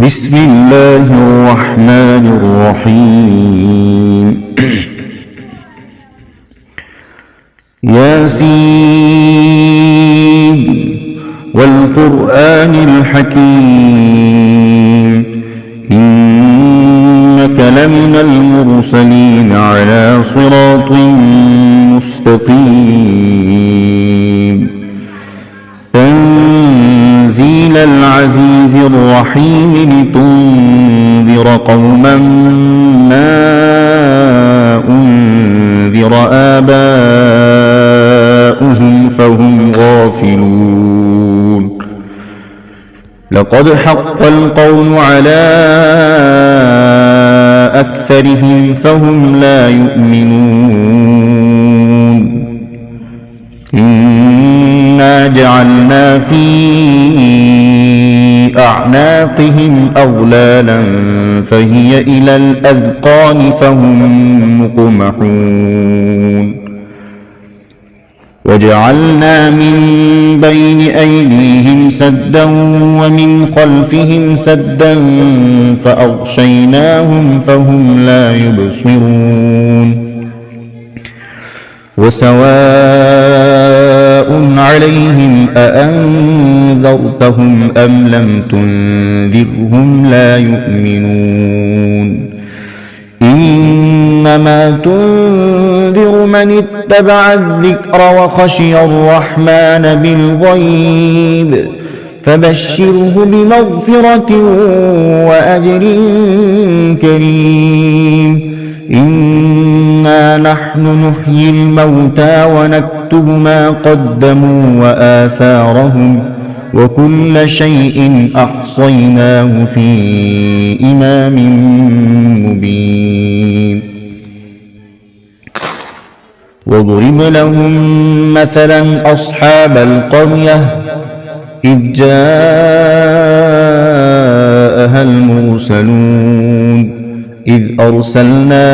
بسم الله الرحمن الرحيم ياسين والقرآن الحكيم إنك لمن المرسلين على صراط مستقيم تنزيل العزيز الرحيم لتنذر قوما ما أنذر آباؤهم فهم غافلون لقد حق القول على أكثرهم فهم لا يؤمنون إنا جعلنا في أعناقهم أغلالا فهي إلى الأذقان فهم مقمحون وجعلنا من بين أيديهم سدا ومن خلفهم سدا فأغشيناهم فهم لا يبصرون وسواء عليهم أأنذرتهم أم لم تنذرهم لا يؤمنون إنما تنذر من اتبع الذكر وخشي الرحمن بالغيب فبشره بمغفرة وأجر كريم إنا نحن نحيي الموتى ونكتب ما قدموا وآثارهم وكل شيء أحصيناه في إمام مبين واضرب لهم مثلا أصحاب القرية إذ جاءها المرسلون إذ أرسلنا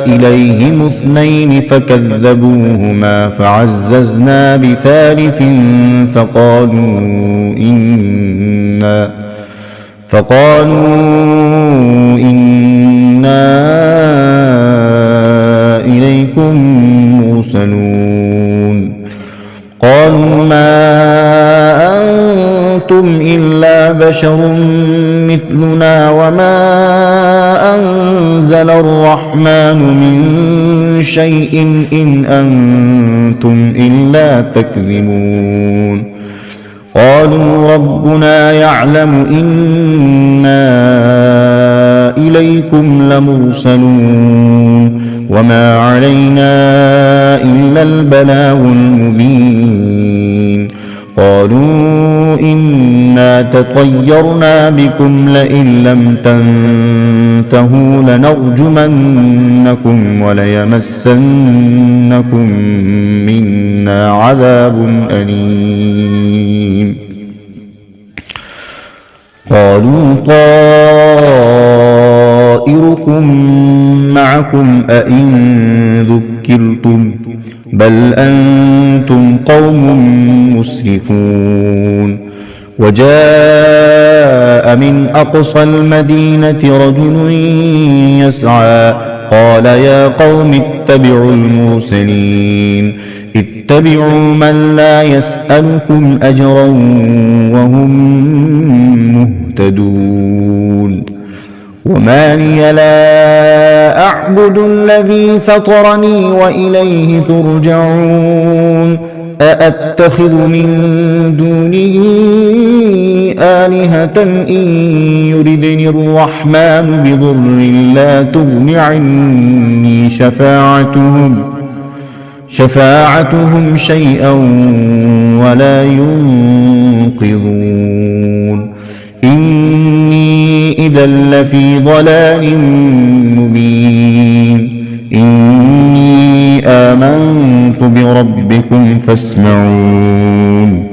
إليهم 2 فكذبوهما فعززنا بثالث فقالوا إنا إليكم مرسلون قالوا ما أنتم إلا بشر مثلنا وما أنزل الرحمن من شيء إن أنتم إلا تكذبون قالوا ربنا يعلم إنا إليكم لمرسلون وما علينا إلا البلاغ المبين قالوا إنا تطيرنا بكم لئن لم تنتهوا لنرجمنكم وليمسنكم منا عذاب أليم قالوا طائركم معكم أئن ذكرتم بل أنتم قوم مسرفون وجاء من أقصى المدينة رجل يسعى قال يا قوم اتبعوا المرسلين اتبعوا من لا يسألكم أجرا وهم مهتدون وما لي لا أعبد الذي فطرني وإليه ترجعون أأتخذ من دونه آلهة إن يردني الرحمن بضر لا تغن عني شفاعتهم شيئا ولا ينقذون إني إذا لفي ضلال مبين إني آمنت بربكم فاسمعون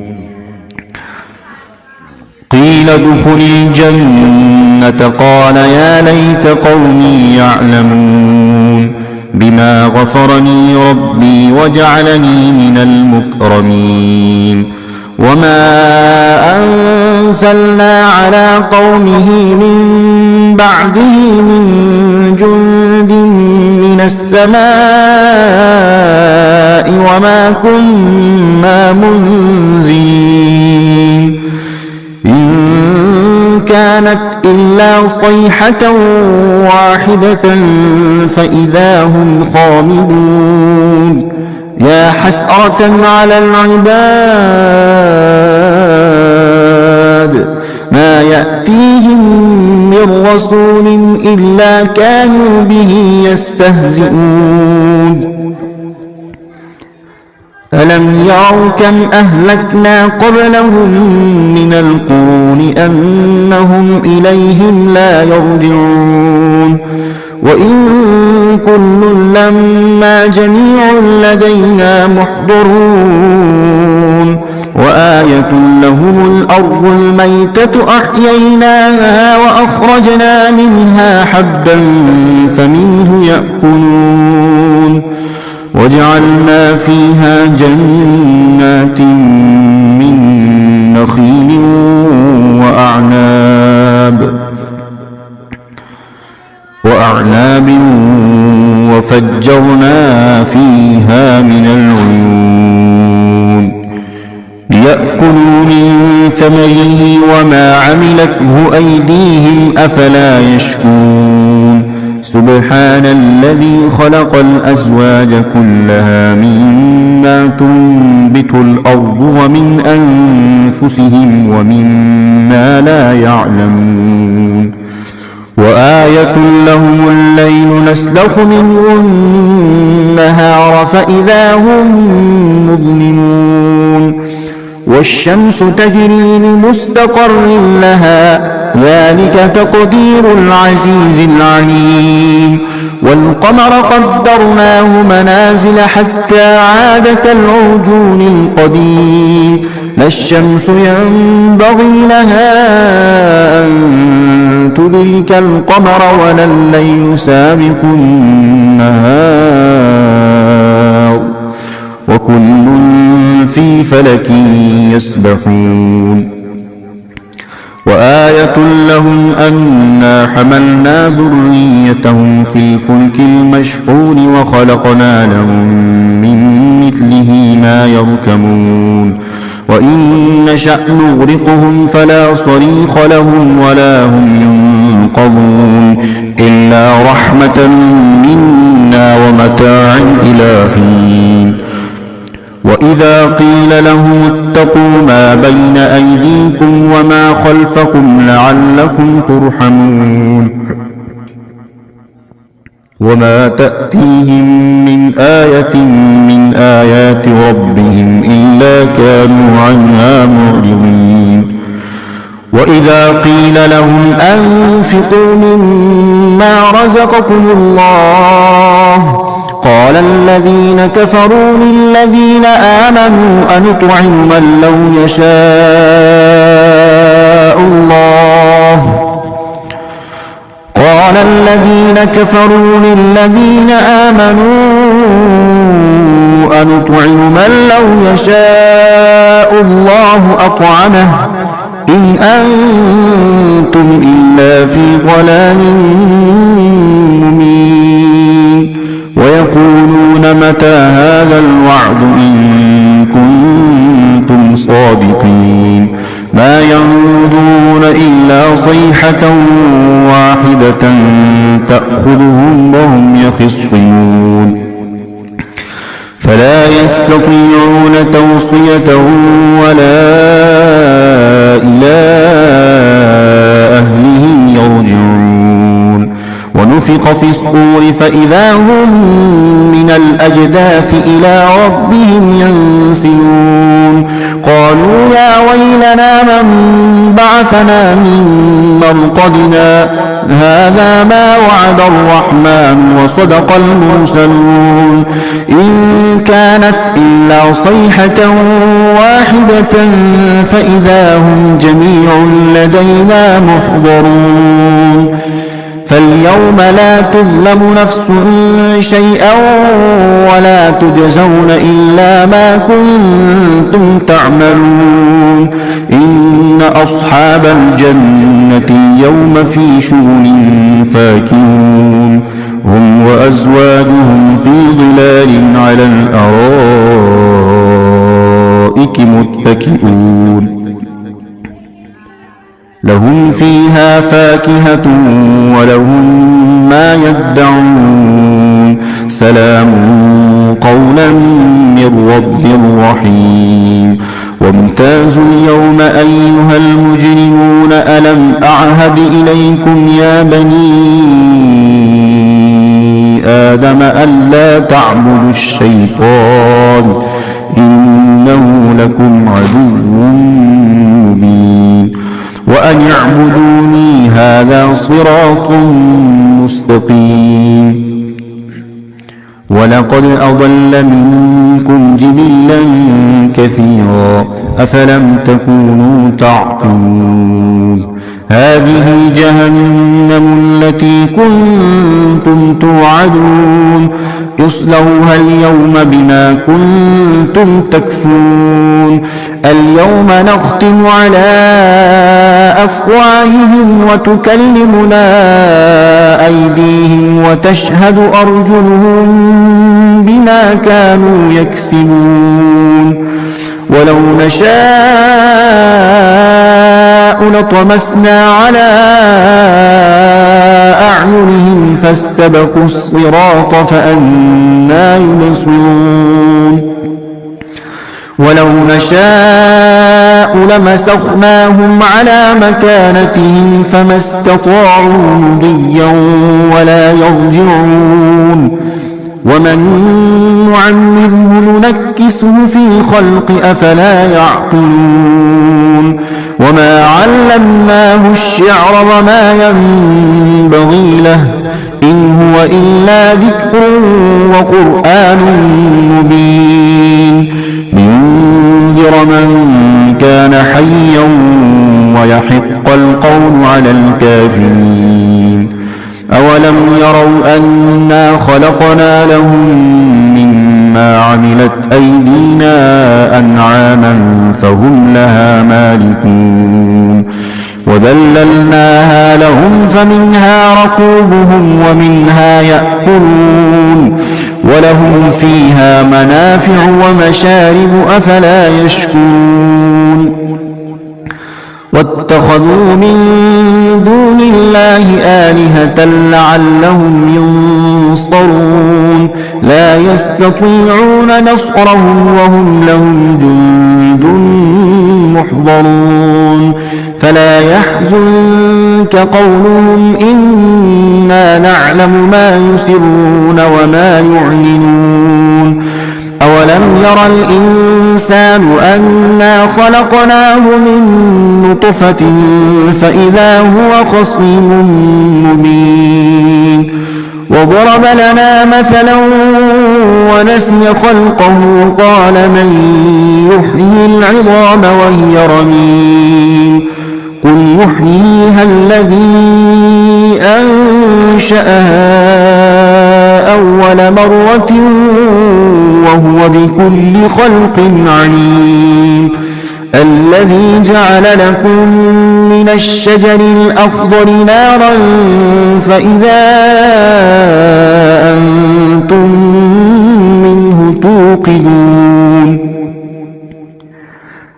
قيل ادخل الجنة قال يا ليت قومي يعلمون بما غفرني ربي وجعلني من المكرمين وما أرسلنا على قومه من بعده من جند من السماء وما كنا منزلين إن كانت إلا صيحة واحدة فإذا هم خامدون يا حسرة على العباد ما يأتيهم من رسول إلا كانوا به يستهزئون ألم يروا كم أهلكنا قبلهم من القرون أنهم إليهم لا يرجعون وإن كل لما جميع لدينا محضرون وآية لهم الأرض الميتة أحييناها وأخرجنا منها حبا فمنه يأكلون وجعلنا فيها جنات من نخيل وأعناب وفجرنا فيها من العيون ليأكلوا من ثمره وما عملته أيديهم أفلا يشكرون سبحان الذي خلق الأزواج كلها مما تنبت الأرض ومن أنفسهم ومما لا يعلمون وآية لهم الليل نسلخ منه النهار فإذا هم مظلمون والشمس تجري لمستقر لها ذلك تقدير العزيز العليم والقمر قدرناه منازل حتى عاد كالعرجون القديم لا الشمس ينبغي لها أن تدرك القمر ولا الليل سابق النهار وكل في فلك يسبحون وآية لهم أنا حملنا ذريتهم في الفلك المشحون وخلقنا لهم من مثله ما يركبون وإن نشأ نغرقهم فلا صريخ لهم ولا هم ينقذون إلا رحمة منا ومتاعا إلى حين وإذا قيل لهم اتقوا ما بين أيديكم وما خلفكم لعلكم ترحمون وما تأتيهم من آية من آيات ربهم إلا كانوا عنها معرضين وإذا قيل لهم أنفقوا مما رزقكم الله قال الذين كفروا للذين آمنوا أنطعم من لو يشاء الله قال الذين كفروا للذين آمنوا أنطعم من لو يشاء الله أطعمه إن أنتم إلا في ضلال مبين ويقولون متى هذا الوعد إن كنتم صادقين ما ينظرون إلا صيحة واحدة تأخذهم وهم يخصمون فلا يستطيعون توصية ولا إلى أهلهم يرجعون ونفخ في الصور فإذا هم من الأجداث إلى ربهم ينسلون قالوا يا ويلنا من بعثنا من مرقدنا هذا ما وعد الرحمن وصدق المرسلون إن كانت إلا صيحة واحدة فإذا هم جميع لدينا محضرون فاليوم لا تظلم نفس شيئا ولا تجزون إلا ما كنتم تعملون إن أصحاب الجنة اليوم في شغل فاكهون هم وأزواجهم في ظلال على الأرائك متكئون لهم فيها فاكهة ولهم ما يدعون سلام قولا من رب رحيم وامتازوا اليوم أيها المجرمون ألم أعهد إليكم يا بني آدم ألا تعبدوا الشيطان إنه لكم عدو مبين وأن اعبدوني هذا صراط مستقيم ولقد أضل منكم جبلا كثيرا أفلم تكونوا تعقلون هذه جهنم التي كنتم توعدون اصلوها اليوم بما كنتم تكفرون اليوم نختم على أفواههم وتكلمنا أيديهم وتشهد أرجلهم بما كانوا يكسبون ولو نشاء لطمسنا على أعينهم فاستبقوا الصراط فأنى يبصرون ولو نشاء لمسخناهم على مكانتهم فما استطاعوا مضيا ولا يرجعون ومن نعمره ننكسه في الخلق أفلا يعقلون وما علمناه الشعر وما ينبغي له إن هو إلا ذكر وقرآن مبين لينذر من كان حيا ويحق القول على الكافرين أولم يروا أنا خلقنا لهم مما عملت أيدينا أنعاما فهم لها مالكون وذللناها لهم فمنها ركوبهم ومنها يأكلون ولهم فيها منافع ومشارب أفلا يشكرون واتخذوا من دون الله آلهة لعلهم ينصرون لا يستطيعون نصرهم وهم لهم جند محضرون فلا يحزنك قولهم إنا نعلم ما يسرون وما يعلنون أولم ير الإنسان أنا خلقناه من نطفة فإذا هو خصيم مبين وضرب لنا مثلا ونسي خلقه قال من يحيي العظام وهي رميم قل يحييها الذي أنشأها أول مرة وهو بكل خلق عليم الذي جعل لكم من الشجر الأخضر نارا فإذا أنتم منه توقدون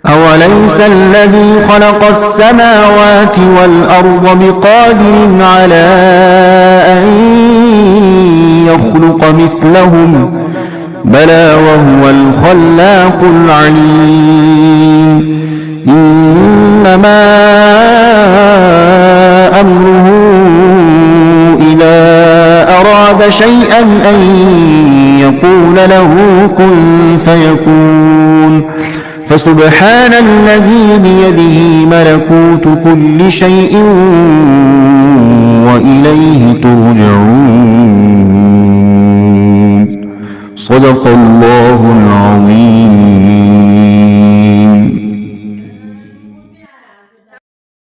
أوليس الذي خلق السماوات والأرض بقادر على أن يخلق مثلهم بلى وهو الخلاق العليم إنما أمره إذا أراد شيئا أن يقول له كن فيكون فسبحان الذي بيده ملكوت كل شيء وإليه ترجعون صدق الله العظيم.